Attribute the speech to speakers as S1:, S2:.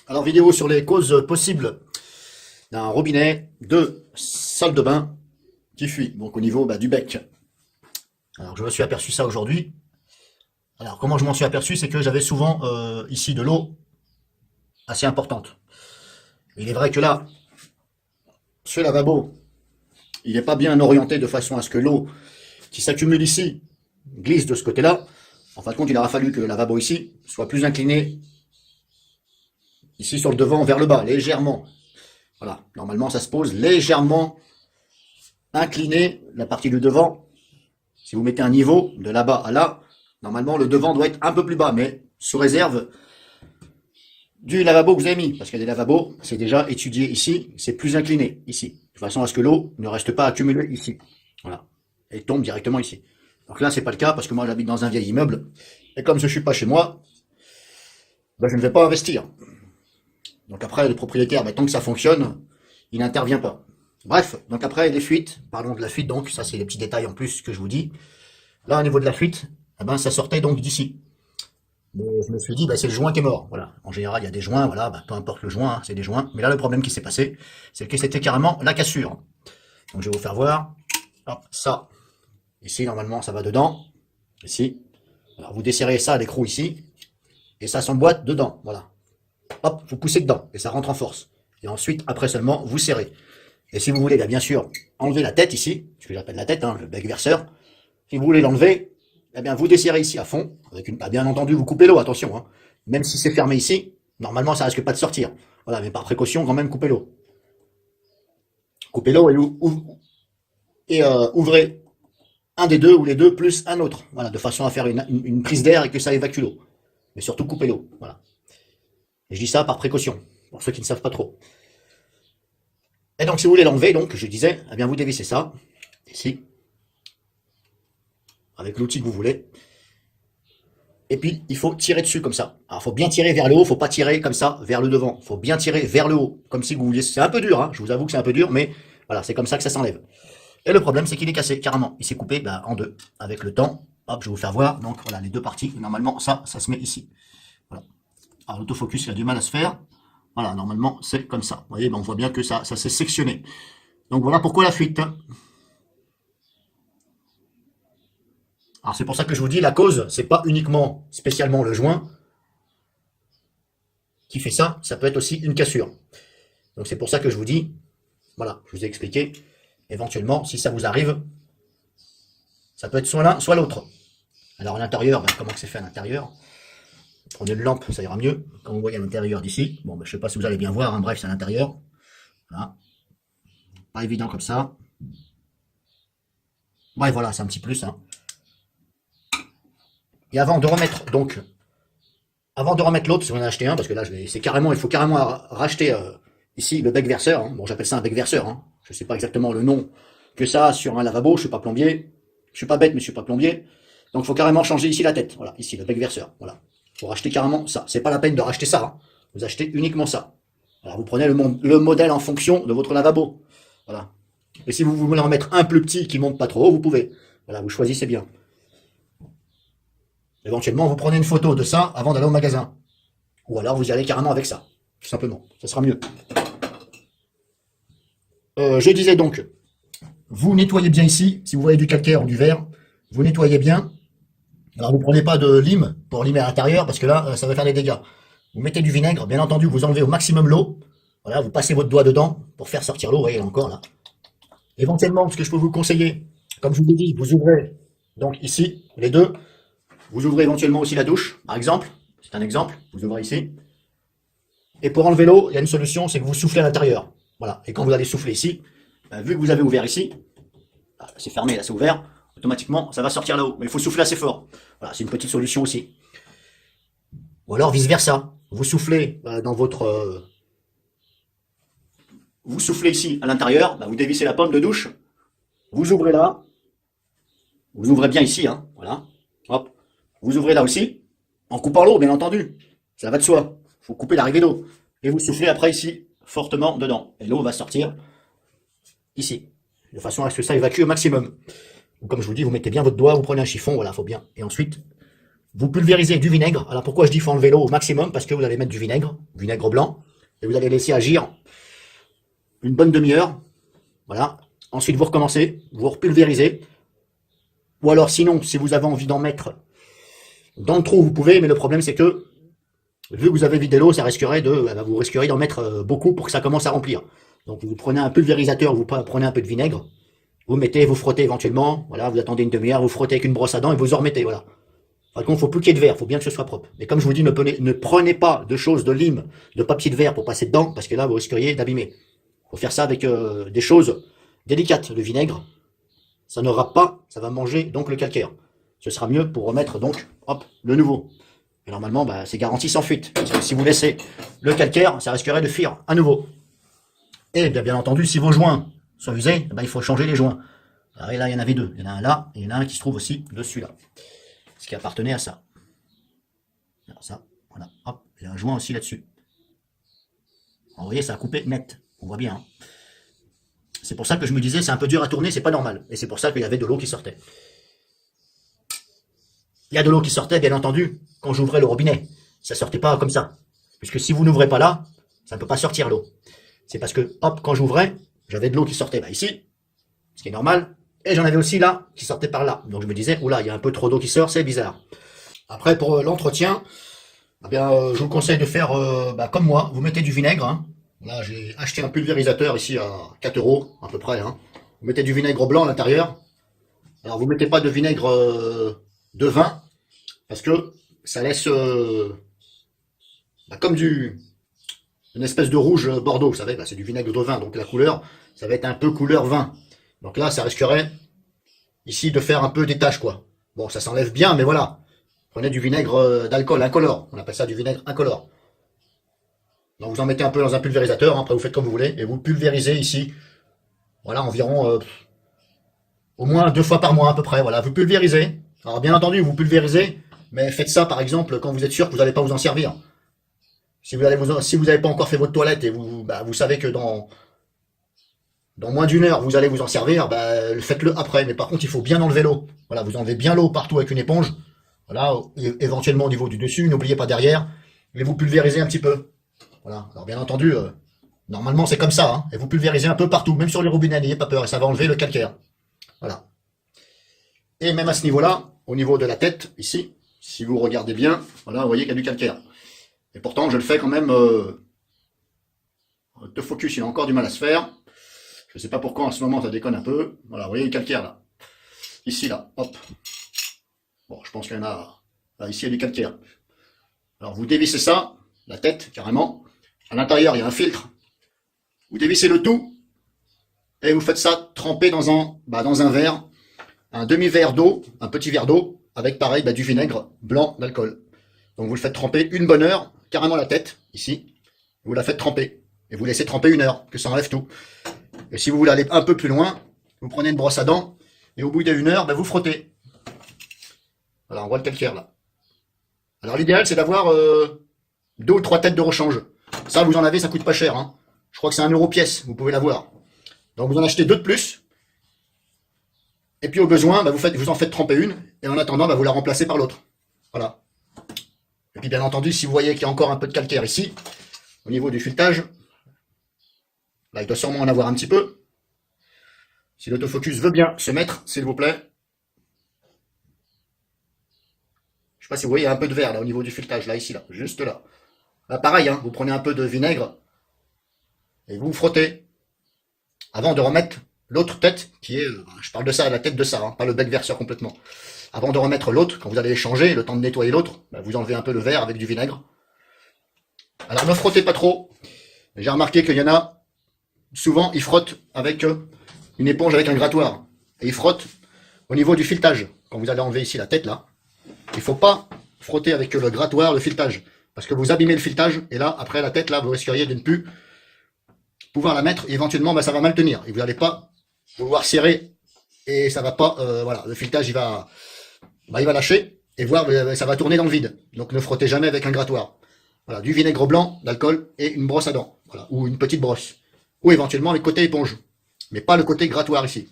S1: Alors, vidéo sur les causes possibles d'un robinet de salle de bain qui fuit, donc au niveau du bec. Alors, je me suis aperçu ça aujourd'hui. Alors, comment je m'en suis aperçu, c'est que j'avais souvent ici de l'eau assez importante. Il est vrai que là, ce lavabo, il n'est pas bien orienté de façon à ce que l'eau qui s'accumule ici glisse de ce côté-là. En fin de compte, il aura fallu que le lavabo ici soit plus incliné ici sur le devant vers le bas, légèrement. Voilà, normalement ça se pose légèrement incliné, la partie du devant. Si vous mettez un niveau de là-bas à là, normalement le devant doit être un peu plus bas, mais sous réserve du lavabo que vous avez mis. Parce qu'il y a des lavabos, c'est déjà étudié ici, c'est plus incliné ici. De façon à ce que l'eau ne reste pas accumulée ici. Voilà. Et tombe directement ici. Donc là, c'est pas le cas parce que moi j'habite dans un vieil immeuble. Et comme je suis pas chez moi, je ne vais pas investir. Donc après, le propriétaire, tant que ça fonctionne, il n'intervient pas. Bref, donc après, les fuites, parlons de la fuite, donc ça c'est les petits détails en plus que je vous dis. Là, au niveau de la fuite, ça sortait donc d'ici. Mais je me suis dit, c'est le joint qui est mort. Voilà. En général, il y a des joints, voilà, peu importe le joint, c'est des joints. Mais là, le problème qui s'est passé, c'est que c'était carrément la cassure. Donc je vais vous faire voir. Hop, ça. Ici, normalement, ça va dedans. Ici. Alors vous desserrez ça à l'écrou ici. Et ça s'emboîte dedans. Voilà. Hop, vous poussez dedans. Et ça rentre en force. Et ensuite, après seulement, vous serrez. Et si vous voulez, bien sûr, enlever la tête ici, ce que j'appelle la tête, le bec verseur, si vous voulez l'enlever, vous desserrez ici à fond, avec bien entendu, vous coupez l'eau, attention, hein. Même si c'est fermé ici, normalement, ça risque pas de sortir. Voilà, mais par précaution, quand même, coupez l'eau. Coupez l'eau et ouvrez un des deux ou les deux plus un autre, voilà, de façon à faire une prise d'air et que ça évacue l'eau. Mais surtout, coupez l'eau, voilà. Et je dis ça par précaution, pour ceux qui ne savent pas trop. Et donc, si vous voulez l'enlever, donc, je disais, vous dévissez ça, ici, avec l'outil que vous voulez. Et puis, il faut tirer dessus comme ça. Alors, il faut bien tirer vers le haut, il ne faut pas tirer comme ça vers le devant. Il faut bien tirer vers le haut, comme si vous vouliez. C'est un peu dur, hein, je vous avoue que c'est un peu dur, mais voilà, c'est comme ça que ça s'enlève. Et le problème, c'est qu'il est cassé, carrément. Il s'est coupé en deux. Avec le temps, hop, je vais vous faire voir. Donc, voilà, les deux parties. Normalement, ça se met ici. Voilà. Alors, l'autofocus, il a du mal à se faire. Voilà, normalement, c'est comme ça. Vous voyez, on voit bien que ça s'est sectionné. Donc, voilà pourquoi la fuite. Alors, c'est pour ça que je vous dis, la cause, c'est pas uniquement, spécialement le joint qui fait ça. Ça peut être aussi une cassure. Donc, c'est pour ça que je vous dis, voilà, je vous ai expliqué. Éventuellement, si ça vous arrive, ça peut être soit l'un, soit l'autre. Alors, à l'intérieur, comment c'est fait à l'intérieur? Prenez une lampe, ça ira mieux. Quand vous voyez à l'intérieur d'ici, bon, je sais pas si vous allez bien voir, hein, bref, c'est à l'intérieur. Voilà. Pas évident comme ça. Bref, voilà, c'est un petit plus. Hein. Et avant de remettre, donc, avant de remettre l'autre, si on en a acheté un, parce que là, c'est carrément, il faut carrément racheter ici le bec verseur. Hein. Bon, j'appelle ça un bec verseur. Hein. Je sais pas exactement le nom que ça a sur un lavabo. Je suis pas plombier. Je suis pas bête, mais je suis pas plombier. Donc, il faut carrément changer ici la tête. Voilà, ici le bec verseur. Voilà. Faut racheter carrément ça. C'est pas la peine de racheter ça. Hein. Vous achetez uniquement ça. Alors, vous prenez le modèle en fonction de votre lavabo. Voilà. Et si vous voulez en mettre un plus petit qui monte pas trop haut, vous pouvez. Voilà, vous choisissez bien. Éventuellement, vous prenez une photo de ça avant d'aller au magasin. Ou alors, vous y allez carrément avec ça. Tout simplement. Ça sera mieux. Je disais donc, vous nettoyez bien ici. Si vous voyez du calcaire ou du verre, vous nettoyez bien. Alors, vous prenez pas de lime pour limer à l'intérieur parce que là, ça va faire des dégâts. Vous mettez du vinaigre. Bien entendu, vous enlevez au maximum l'eau. Voilà, vous passez votre doigt dedans pour faire sortir l'eau. Vous voyez, encore là. Éventuellement, ce que je peux vous conseiller, comme je vous l'ai dit, vous ouvrez donc ici les deux. Vous ouvrez éventuellement aussi la douche, par exemple. C'est un exemple. Vous ouvrez ici. Et pour enlever l'eau, il y a une solution, c'est que vous soufflez à l'intérieur. Voilà. Et quand vous allez souffler ici, vu que vous avez ouvert ici, c'est fermé, là c'est ouvert, automatiquement ça va sortir là-haut. Mais il faut souffler assez fort. Voilà, c'est une petite solution aussi. Ou alors vice versa. Vous soufflez dans votre... vous soufflez ici à l'intérieur, vous dévissez la pomme de douche, vous ouvrez là, vous ouvrez bien ici, hein, voilà. Hop. Vous ouvrez là aussi, en coupant l'eau, bien entendu. Ça va de soi. Il faut couper l'arrivée d'eau. Et vous soufflez après ici, fortement dedans. Et l'eau va sortir ici. De façon à ce que ça évacue au maximum. Donc, comme je vous dis, vous mettez bien votre doigt, vous prenez un chiffon, voilà, faut bien. Et ensuite, vous pulvérisez du vinaigre. Alors pourquoi je dis faut enlever l'eau au maximum? Parce que vous allez mettre du vinaigre blanc, et vous allez laisser agir une bonne demi-heure. Voilà. Ensuite, vous recommencez, vous repulvérisez. Ou alors sinon, si vous avez envie d'en mettre dans le trou, vous pouvez, mais le problème c'est que, vu que vous avez vidé l'eau, ça risquerait vous risqueriez d'en mettre beaucoup pour que ça commence à remplir. Donc vous prenez un pulvérisateur, vous prenez un peu de vinaigre, vous mettez, vous frottez éventuellement, voilà, vous attendez une demi-heure, vous frottez avec une brosse à dents et vous en remettez, voilà. Par contre, il faut plus qu'il y ait de verre, il faut bien que ce soit propre. Mais comme je vous dis, ne prenez pas de choses, de lime, de papier de verre pour passer dedans, parce que là, vous risqueriez d'abîmer. Il faut faire ça avec des choses délicates. Le vinaigre, ça ne râpe pas, ça va manger donc le calcaire. Ce sera mieux pour remettre donc, hop, le nouveau. Et normalement, bah, c'est garanti sans fuite. Parce que si vous laissez le calcaire, ça risquerait de fuir à nouveau. Et bien entendu, si vos joints sont usés, bah, il faut changer les joints. Alors, et là, il y en avait deux. Il y en a un là, et il y en a un qui se trouve aussi dessus là. Ce qui appartenait à ça. Alors ça, voilà, hop, il y a un joint aussi là-dessus. Vous voyez, ça a coupé net. On voit bien. Hein. C'est pour ça que je me disais, c'est un peu dur à tourner, c'est pas normal. Et c'est pour ça qu'il y avait de l'eau qui sortait. Il y a de l'eau qui sortait, bien entendu, quand j'ouvrais le robinet. Ça sortait pas comme ça. Puisque si vous n'ouvrez pas là, ça ne peut pas sortir l'eau. C'est parce que, hop, quand j'ouvrais, j'avais de l'eau qui sortait ici, ce qui est normal, et j'en avais aussi là, qui sortait par là. Donc je me disais, oula, il y a un peu trop d'eau qui sort, c'est bizarre. Après, pour l'entretien, je vous conseille de faire comme moi, vous mettez du vinaigre. Hein. Là, j'ai acheté un pulvérisateur ici à 4 € à peu près. Hein. Vous mettez du vinaigre blanc à l'intérieur. Alors vous mettez pas de vinaigre de vin, parce que ça laisse comme une espèce de rouge bordeaux, vous savez, c'est du vinaigre de vin, donc la couleur, ça va être un peu couleur vin. Donc là, ça risquerait ici de faire un peu des taches, quoi. Bon, ça s'enlève bien, mais voilà. Prenez du vinaigre d'alcool incolore, on appelle ça du vinaigre incolore. Donc vous en mettez un peu dans un pulvérisateur, hein, après vous faites comme vous voulez, et vous pulvérisez ici, voilà, environ au moins 2 fois par mois à peu près, voilà, vous pulvérisez. Alors bien entendu, vous pulvérisez, mais faites ça par exemple quand vous êtes sûr que vous n'allez pas vous en servir. Si vous n'avez pas encore fait votre toilette et vous savez que dans moins d'une heure vous allez vous en servir, faites-le après. Mais par contre, il faut bien enlever l'eau. Voilà, vous enlevez bien l'eau partout avec une éponge. Voilà, éventuellement au niveau du dessus, n'oubliez pas derrière, et vous pulvérisez un petit peu. Voilà. Alors bien entendu, normalement c'est comme ça, hein, et vous pulvérisez un peu partout, même sur les robinets, n'ayez pas peur, et ça va enlever le calcaire. Voilà. Et même à ce niveau-là, au niveau de la tête, ici, si vous regardez bien, voilà, vous voyez qu'il y a du calcaire. Et pourtant, je le fais quand même de focus, il a encore du mal à se faire. Je ne sais pas pourquoi en ce moment ça déconne un peu. Voilà, vous voyez le calcaire là. Ici, là, hop. Bon, je pense qu'il y en a. Là, ici, il y a du calcaire. Alors, vous dévissez ça, la tête, carrément. À l'intérieur, il y a un filtre. Vous dévissez le tout. Et vous faites ça tremper dans un verre. Un demi-verre d'eau, un petit verre d'eau, avec pareil, du vinaigre blanc d'alcool. Donc vous le faites tremper une bonne heure, carrément la tête, ici. Vous la faites tremper. Et vous laissez tremper 1 heure, que ça enlève tout. Et si vous voulez aller un peu plus loin, vous prenez une brosse à dents, et au bout d'1 heure, vous frottez. Voilà, on voit le calcaire là. Alors l'idéal, c'est d'avoir 2 ou 3 têtes de rechange. Ça, vous en avez, ça coûte pas cher. Hein. Je crois que c'est 1 € pièce, vous pouvez l'avoir. Donc vous en achetez 2 de plus. Et puis au besoin, vous en faites tremper une, et en attendant, vous la remplacez par l'autre. Voilà. Et puis bien entendu, si vous voyez qu'il y a encore un peu de calcaire ici, au niveau du filetage, là il doit sûrement en avoir un petit peu. Si l'autofocus veut bien se mettre, s'il vous plaît. Je ne sais pas si vous voyez, il y a un peu de verre là au niveau du filetage, là, ici, là, juste là. Là pareil, hein, vous prenez un peu de vinaigre, et vous frottez, avant de remettre l'autre tête, qui est, je parle de ça, la tête de ça, hein, pas le bec verseur complètement. Avant de remettre l'autre, quand vous allez les changer, le temps de nettoyer l'autre, vous enlevez un peu le verre avec du vinaigre. Alors ne frottez pas trop. J'ai remarqué qu'il y en a, souvent, ils frottent avec une éponge avec un grattoir. Et ils frottent au niveau du filetage. Quand vous allez enlever ici la tête, là, il ne faut pas frotter avec le grattoir le filetage. Parce que vous abîmez le filetage, et là, après la tête, là, vous risqueriez de ne plus pouvoir la mettre, et éventuellement, ça va mal tenir. Et vous n'allez pas vouloir serrer, et ça va pas, voilà, le filetage, il va lâcher, et ça va tourner dans le vide. Donc ne frottez jamais avec un grattoir. Voilà, du vinaigre blanc, d'alcool, et une brosse à dents. Voilà, ou une petite brosse. Ou éventuellement le côté éponge. Mais pas le côté grattoir ici.